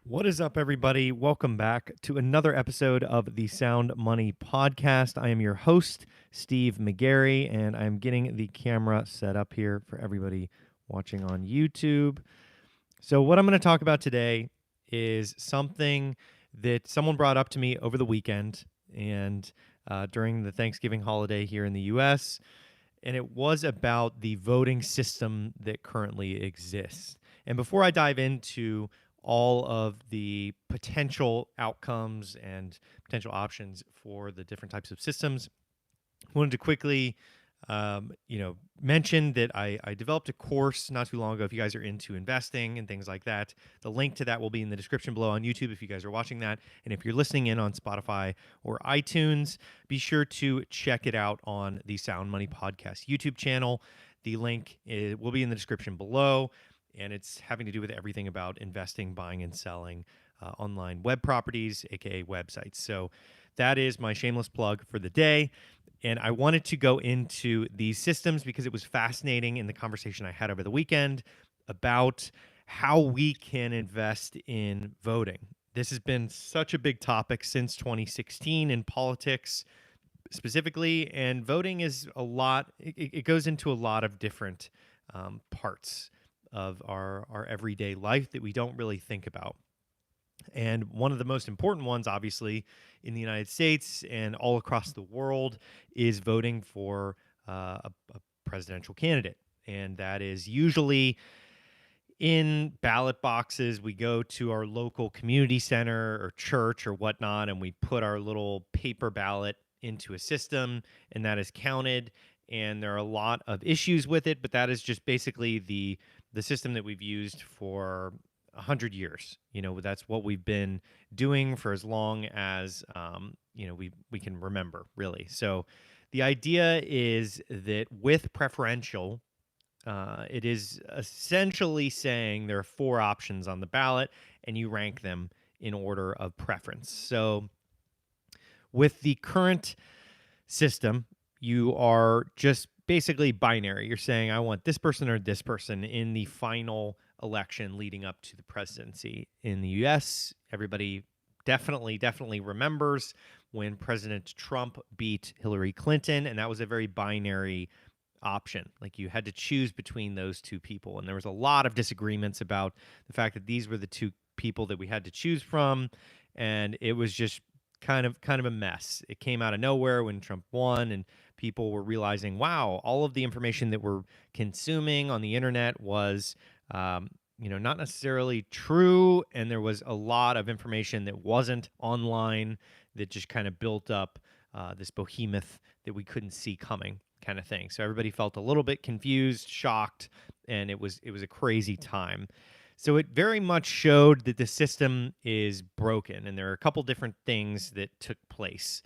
What is up, everybody? Welcome back to another episode of the Sound Money Podcast. I am your host, Steve McGarry, and I'm getting the camera set up here for everybody watching on YouTube. So, what I'm going to talk about today is something that someone brought up to me over the weekend and during the Thanksgiving holiday here in the US, and it was about the voting system that currently exists. And before I dive into all of the potential outcomes and potential options for the different types of systems, I wanted to quickly, mention that I developed a course not too long ago. If you guys are into investing and things like that, the link to that will be in the description below on YouTube if you guys are watching that. And if you're listening in on Spotify or iTunes, be sure to check it out on the Sound Money Podcast YouTube channel. The link will be in the description below, and it's having to do with everything about investing, buying, and selling online web properties, aka websites. So that is my shameless plug for the day. And I wanted to go into these systems because it was fascinating in the conversation I had over the weekend about how we can invest in voting. This has been such a big topic since 2016 in politics specifically, and voting is a lot, it goes into a lot of different parts of our everyday life that we don't really think about. And one of the most important ones, obviously, in the United States and all across the world is voting for a presidential candidate. And that is usually in ballot boxes. We go to our local community center or church or whatnot, and we put our little paper ballot into a system, and that is counted. And there are a lot of issues with it, but that is just basically the system that we've used for 100 years. That's what we've been doing for as long as we can remember, really. So the idea is that with preferential, it is essentially saying there are four options on the ballot, and you rank them in order of preference. So with the current system, you are just basically binary. You're saying, I want this person or this person in the final election leading up to the presidency in the US. Everybody definitely remembers when President Trump beat Hillary Clinton, and that was a very binary option. Like, you had to choose between those two people, and there was a lot of disagreements about the fact that these were the two people that we had to choose from, and it was just kind of a mess. It came out of nowhere when Trump won, and people were realizing, wow, all of the information that we're consuming on the internet was not necessarily true, and there was a lot of information that wasn't online that just kind of built up this behemoth that we couldn't see coming, kind of thing. So everybody felt a little bit confused, shocked, and it was a crazy time. So it very much showed that the system is broken, and there are a couple different things that took place.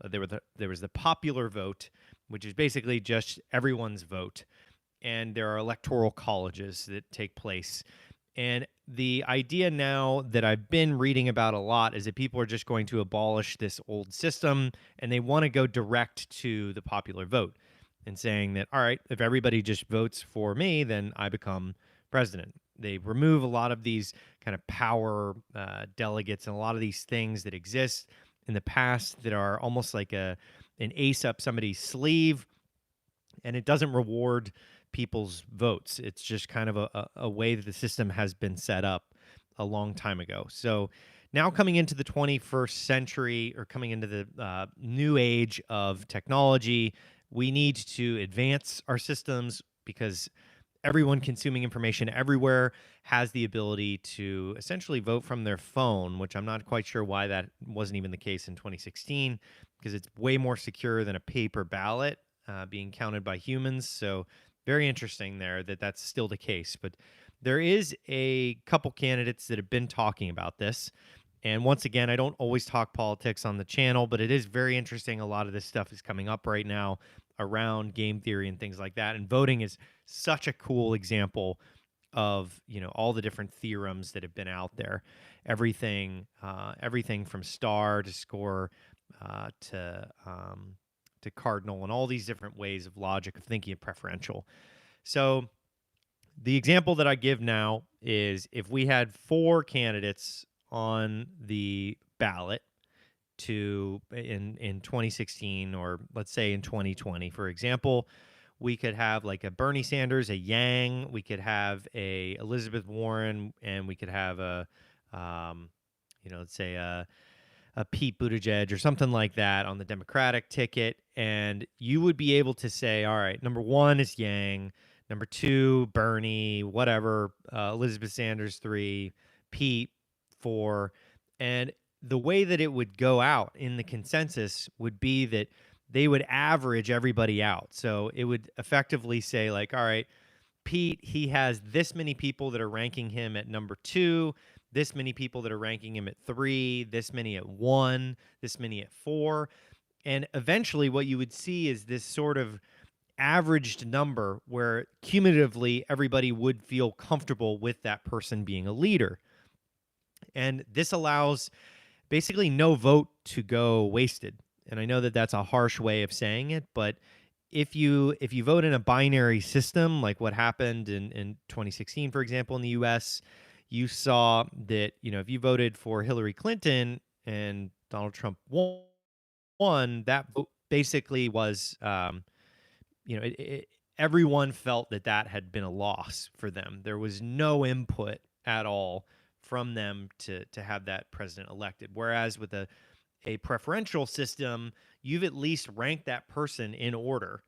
There was the popular vote, which is basically just everyone's vote, and there are electoral colleges that take place. And the idea now that I've been reading about a lot is that people are just going to abolish this old system, and they want to go direct to the popular vote and saying that, all right, if everybody just votes for me, then I become president. They remove a lot of these kind of power delegates and a lot of these things that exist in the past that are almost like an ace up somebody's sleeve, and it doesn't reward people's votes. It's just kind of a way that the system has been set up a long time ago. So now, coming into the 21st century, or coming into the new age of technology, we need to advance our systems because everyone consuming information everywhere has the ability to essentially vote from their phone, which I'm not quite sure why that wasn't even the case in 2016, because it's way more secure than a paper ballot being counted by humans. So very interesting there that that's still the case. But there is a couple candidates that have been talking about this. And once again, I don't always talk politics on the channel, but it is very interesting. A lot of this stuff is coming up right now around game theory and things like that. And voting is such a cool example of, all the different theorems that have been out there. Everything from star to score to cardinal, and all these different ways of logic of thinking of preferential. So the example that I give now is if we had four candidates on the ballot in 2016, or let's say in 2020, for example, we could have like a Bernie Sanders, a Yang, we could have a Elizabeth Warren, and we could have um, let's say a Pete Buttigieg or something like that on the Democratic ticket. And you would be able to say, all right, number one is Yang, number two, Bernie, whatever, Elizabeth Sanders, three, Pete, four. And the way that it would go out in the consensus would be that they would average everybody out. So it would effectively say, like, all right, Pete, he has this many people that are ranking him at number two, this many people that are ranking him at three, this many at one, this many at four. And eventually, what you would see is this sort of averaged number where cumulatively everybody would feel comfortable with that person being a leader. And this allows basically no vote to go wasted. And I know that that's a harsh way of saying it, but if you vote in a binary system, like what happened in 2016, for example, in the US, you saw that, if you voted for Hillary Clinton and Donald Trump won, that vote basically was, everyone felt that that had been a loss for them. There was no input at all from them to have that president elected. Whereas with a preferential system, you've at least ranked that person in order.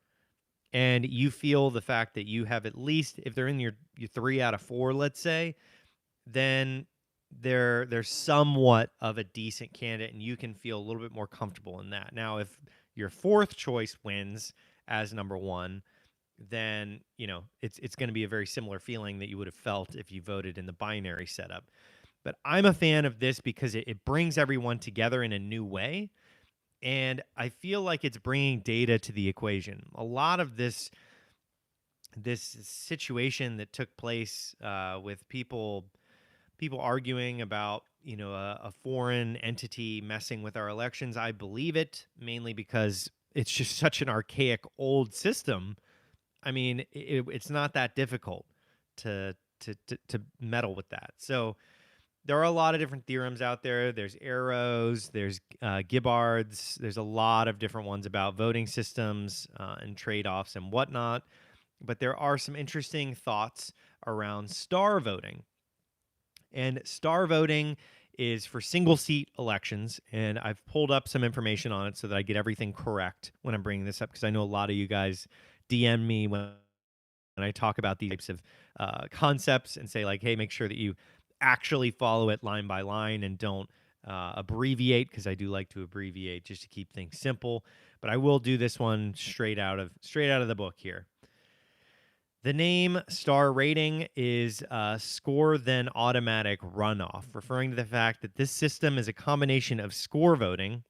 And you feel the fact that you have at least, if they're in your 3 out of 4, let's say, then they're somewhat of a decent candidate, and you can feel a little bit more comfortable in that. Now, if your fourth choice wins as number one, then it's going to be a very similar feeling that you would have felt if you voted in the binary setup. But I'm a fan of this because it brings everyone together in a new way. And I feel like it's bringing data to the equation. A lot of this situation that took place with people arguing about a foreign entity messing with our elections, I believe it, mainly because it's just such an archaic old system. I mean, it's not that difficult to meddle with that. So there are a lot of different theorems out there. There's Arrows, there's Gibbard's, there's a lot of different ones about voting systems and trade-offs and whatnot. But there are some interesting thoughts around star voting. And star voting is for single seat elections. And I've pulled up some information on it so that I get everything correct when I'm bringing this up, because I know a lot of you guys DM me when I talk about these types of concepts and say, like, hey, make sure that you actually follow it line by line and don't abbreviate, because I do like to abbreviate just to keep things simple. But I will do this one straight out of the book here. The name star rating is score then automatic runoff, referring to the fact that this system is a combination of score voting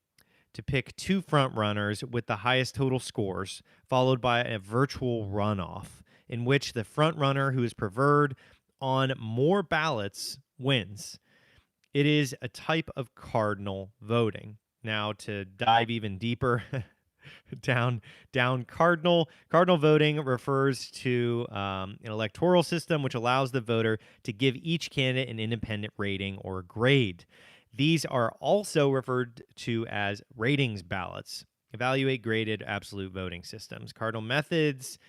to pick two front runners with the highest total scores, followed by a virtual runoff, in which the front runner who is preferred on more ballots wins. It is a type of cardinal voting. Now, to dive even deeper down cardinal voting refers to an electoral system which allows the voter to give each candidate an independent rating or grade. These are also referred to as ratings ballots. Evaluate graded absolute voting systems. Cardinal methods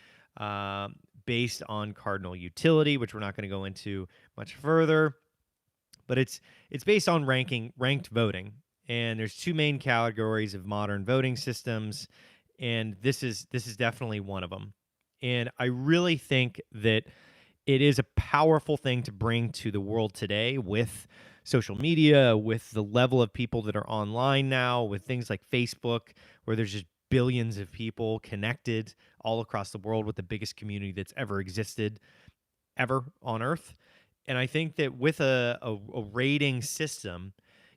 based on cardinal utility, which we're not going to go into much further, but it's based on ranked voting. And there's two main categories of modern voting systems, and this is definitely one of them. And I really think that it is a powerful thing to bring to the world today with social media, with the level of people that are online now, with things like Facebook, where there's just billions of people connected all across the world, with the biggest community that's ever existed ever on Earth. And I think that with a rating system,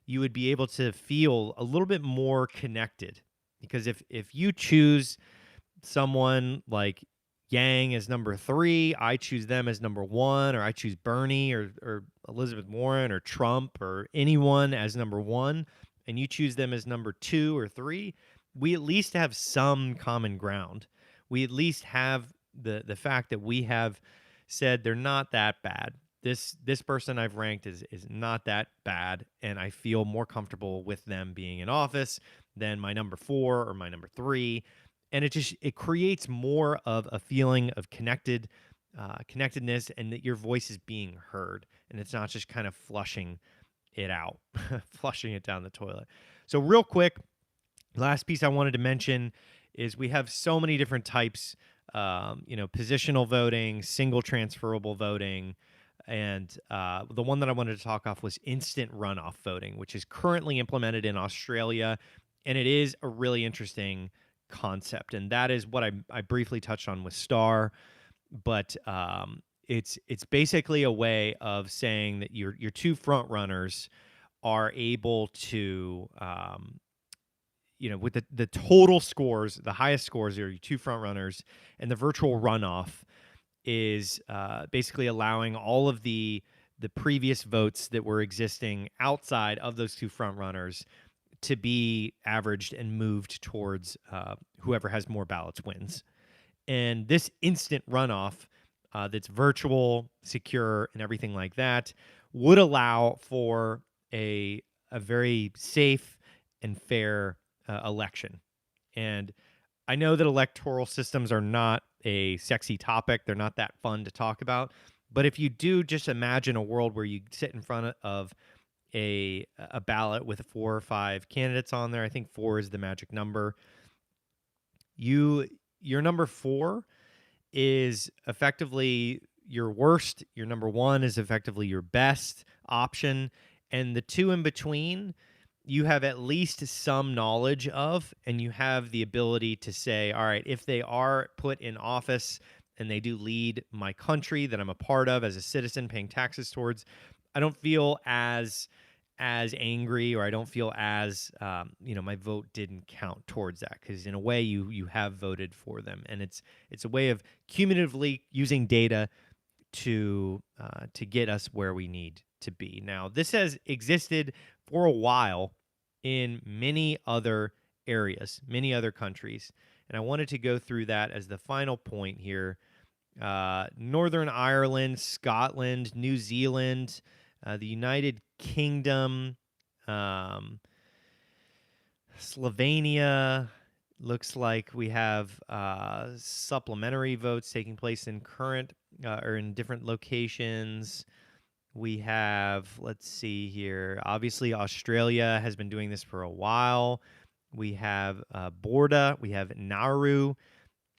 you would be able to feel a little bit more connected. Because if you choose someone like Yang as number 3, I choose them as number 1, or I choose Bernie or Elizabeth Warren or Trump or anyone as number 1, and you choose them as number 2 or 3, we at least have some common ground. We at least have the fact that we have said they're not that bad. this person I've ranked is not that bad, and I feel more comfortable with them being in office than my number 4 or my number 3. And it creates more of a feeling of connectedness, and that your voice is being heard, and it's not just kind of flushing it out, flushing it down the toilet. So real quick, last piece I wanted to mention is we have so many different types, positional voting, single transferable voting, and the one that I wanted to talk off was instant runoff voting, which is currently implemented in Australia, and it is a really interesting concept, and that is what I briefly touched on with Star, but it's basically a way of saying that your two front runners are able to with the total scores, the highest scores are your two front runners, and the virtual runoff is basically allowing all of the previous votes that were existing outside of those two front runners to be averaged and moved towards whoever has more ballots wins. And this instant runoff that's virtual, secure, and everything like that would allow for a very safe and fair election. And I know that electoral systems are not a sexy topic. They're not that fun to talk about. But if you do just imagine a world where you sit in front of a ballot with 4 or 5 candidates on there, I think 4 is the magic number. Your number 4 is effectively your worst. Your number 1 is effectively your best option. And the two in between, you have at least some knowledge of, and you have the ability to say, all right, if they are put in office and they do lead my country that I'm a part of as a citizen paying taxes towards, I don't feel as angry, or I don't feel as my vote didn't count towards that, because in a way you have voted for them, and it's a way of cumulatively using data to get us where we need to be. Now, this has existed for a while in many other areas, many other countries, and I wanted to go through that as the final point here. Northern Ireland, Scotland, New Zealand, the United Kingdom, Slovenia. Looks like we have supplementary votes taking place in current or in different locations. We have, let's see here, obviously Australia has been doing this for a while. We have Borda, we have Nauru,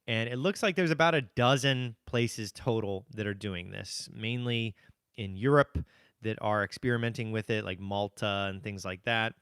and it looks like there's about a dozen places total that are doing this, mainly in Europe, that are experimenting with it, like Malta and things like that.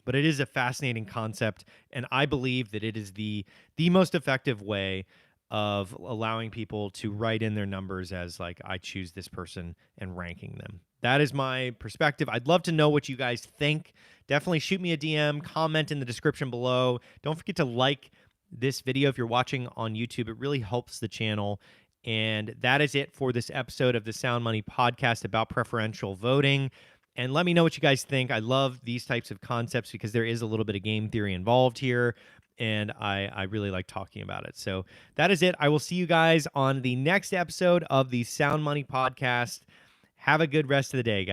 But it is a fascinating concept, and I believe that it is the most effective way of allowing people to write in their numbers as, like, I choose this person, and ranking them. That is my perspective. I'd love to know what you guys think. Definitely shoot me a DM, comment in the description below. Don't forget to like this video if you're watching on YouTube. It really helps the channel. And that is it for this episode of the Sound Money podcast about preferential voting. And let me know what you guys think. I love these types of concepts because there is a little bit of game theory involved here, and I really like talking about it. So that is it. I will see you guys on the next episode of the Sound Money podcast. Have a good rest of the day, guys.